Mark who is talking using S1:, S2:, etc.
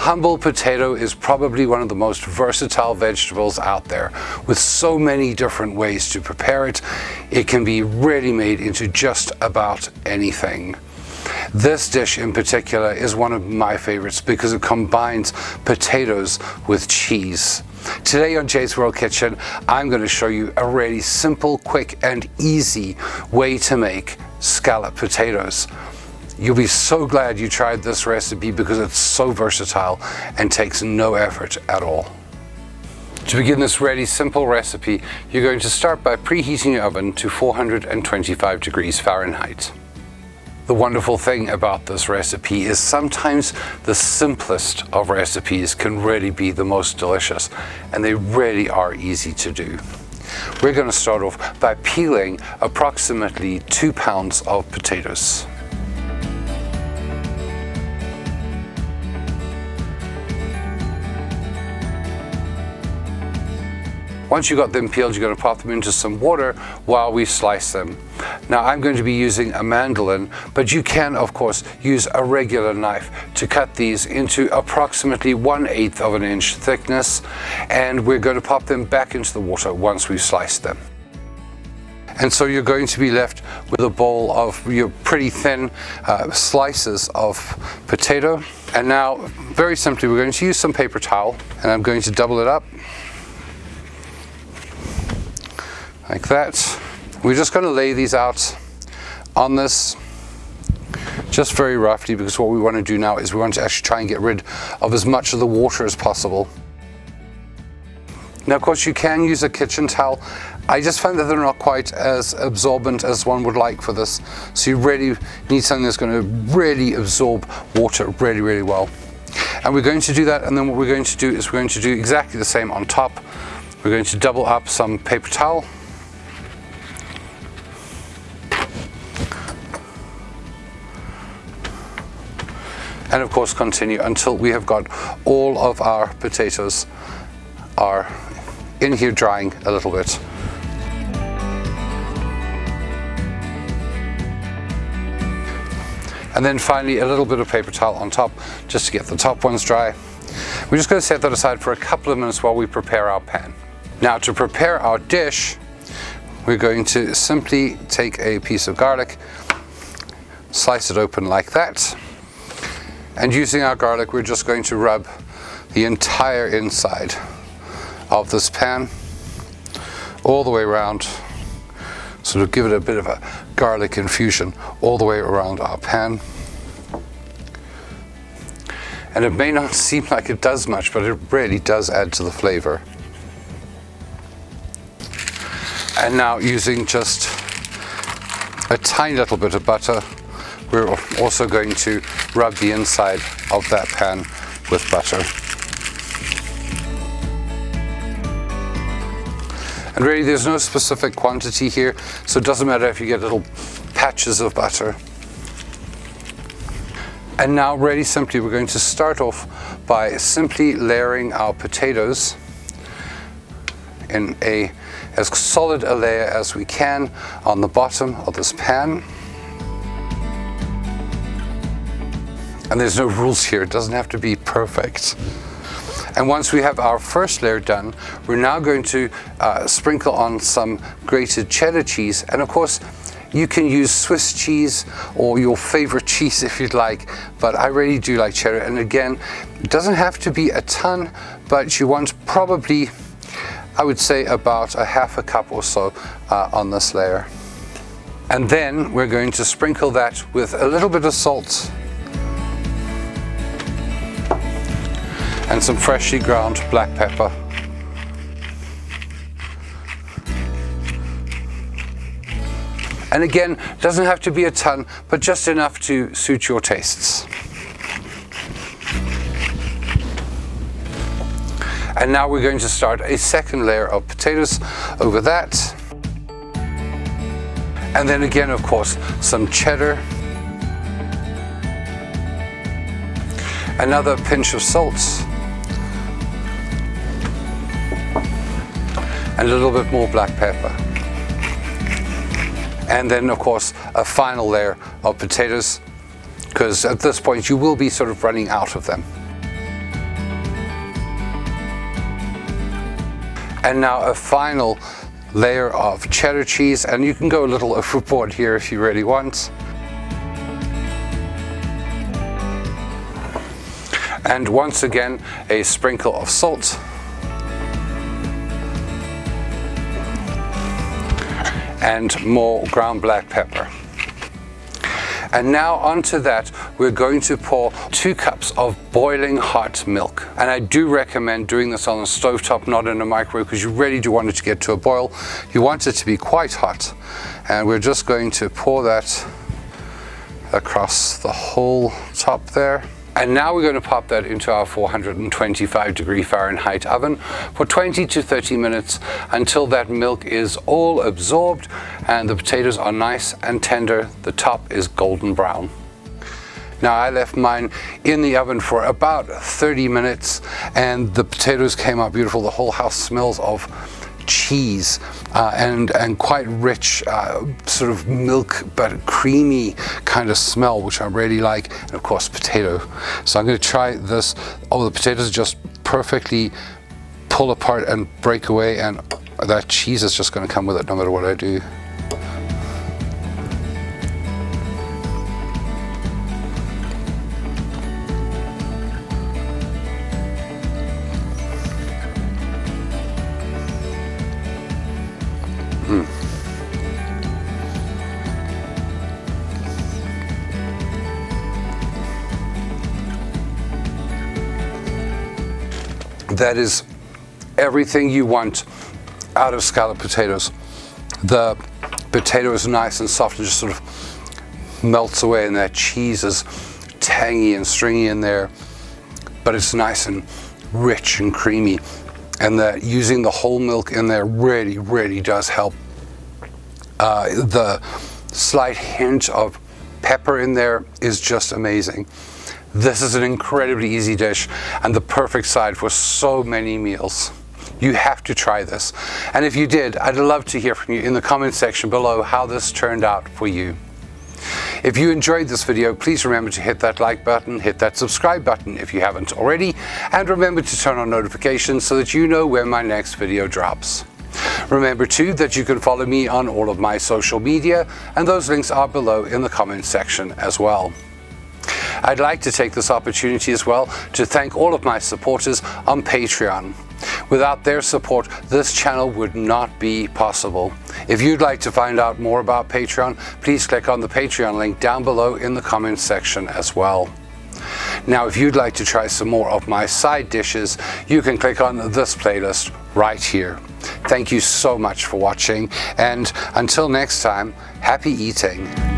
S1: humble potato is probably one of the most versatile vegetables out there. With so many different ways to prepare it, it can be really made into just about anything. This dish in particular is one of my favorites because it combines potatoes with cheese. Today on Jay's World Kitchen, I'm going to show you a really simple, quick and easy way to make scalloped potatoes. You'll be so glad you tried this recipe because it's so versatile and takes no effort at all. To begin this really simple recipe, you're going to start by preheating your oven to 425 degrees Fahrenheit. The wonderful thing about this recipe is sometimes the simplest of recipes can really be the most delicious, and they really are easy to do. We're going to start off by peeling approximately 2 pounds of potatoes. Once you've got them peeled, you're going to pop them into some water while we slice them. Now I'm going to be using a mandolin, but you can of course use a regular knife to cut these into approximately 1/8 of an inch thickness, and we're going to pop them back into the water once we've sliced them. And so you're going to be left with a bowl of your pretty thin slices of potato. And now, very simply, we're going to use some paper towel, and I'm going to double it up like that. We're just going to lay these out on this just very roughly, because what we want to do now is we want to actually try and get rid of as much of the water as possible. Now of course you can use a kitchen towel. I just find that they're not quite as absorbent as one would like for this, so you really need something that's going to really absorb water really well. And we're going to do that, and then what we're going to do is we're going to do exactly the same on top. We're going to double up some paper towel, and of course continue until we have got all of our potatoes are in here drying a little bit. And then finally a little bit of paper towel on top just to get the top ones dry. We're just going to set that aside for a couple of minutes while we prepare our pan. Now to prepare our dish, we're going to simply take a piece of garlic, slice it open like that. And using our garlic, we're just going to rub the entire inside of this pan all the way around, sort of give it a bit of a garlic infusion all the way around our pan. And it may not seem like it does much, but it really does add to the flavor. And now, using just a tiny little bit of butter, we're also going to rub the inside of that pan with butter. And really there's no specific quantity here, so it doesn't matter if you get little patches of butter. And now really simply we're going to start off by simply layering our potatoes in as solid a layer as we can on the bottom of this pan. And there's no rules here, it doesn't have to be perfect. And once we have our first layer done, we're now going to sprinkle on some grated cheddar cheese. And of course, you can use Swiss cheese or your favorite cheese if you'd like, but I really do like cheddar. And again, it doesn't have to be a ton, but you want probably, I would say, about a half a cup or so on this layer. And then we're going to sprinkle that with a little bit of salt and some freshly ground black pepper. And again, doesn't have to be a ton, but just enough to suit your tastes. And now we're going to start a second layer of potatoes over that. And then again, of course, some cheddar, another pinch of salt, and a little bit more black pepper. And then of course a final layer of potatoes, because at this point you will be sort of running out of them. And now a final layer of cheddar cheese, and you can go a little overboard here if you really want. And once again, a sprinkle of salt. And more ground black pepper. And now onto that, we're going to pour 2 cups of boiling hot milk. And I do recommend doing this on a stovetop, not in a microwave, because you really do want it to get to a boil. You want it to be quite hot. And we're just going to pour that across the whole top there. And now we're going to pop that into our 425 Fahrenheit oven for 20 to 30 minutes until that milk is all absorbed and the potatoes are nice and tender. The top is golden brown. Now I left mine in the oven for about 30 minutes and the potatoes came out beautiful. The whole house smells of cheese and quite rich sort of milk but creamy kind of smell, which I really like, and of course potato. So I'm going to try this. Oh, the potatoes just perfectly pull apart and break away, and that cheese is just going to come with it no matter what I do. That is everything you want out of scalloped potatoes. The potato is nice and soft and just sort of melts away, and that cheese is tangy and stringy in there, but it's nice and rich and creamy. And that using the whole milk in there really, really does help. The slight hint of pepper in there is just amazing. This is an incredibly easy dish and the perfect side for so many meals. You have to try this. And if you did, I'd love to hear from you in the comment section below how this turned out for you. If you enjoyed this video, please remember to hit that like button, hit that subscribe button if you haven't already, and remember to turn on notifications so that you know when my next video drops. Remember too that you can follow me on all of my social media, and those links are below in the comment section as well. I'd like to take this opportunity as well to thank all of my supporters on Patreon. Without their support, this channel would not be possible. If you'd like to find out more about Patreon, please click on the Patreon link down below in the comments section as well. Now, if you'd like to try some more of my side dishes, you can click on this playlist right here. Thank you so much for watching, and until next time, happy eating.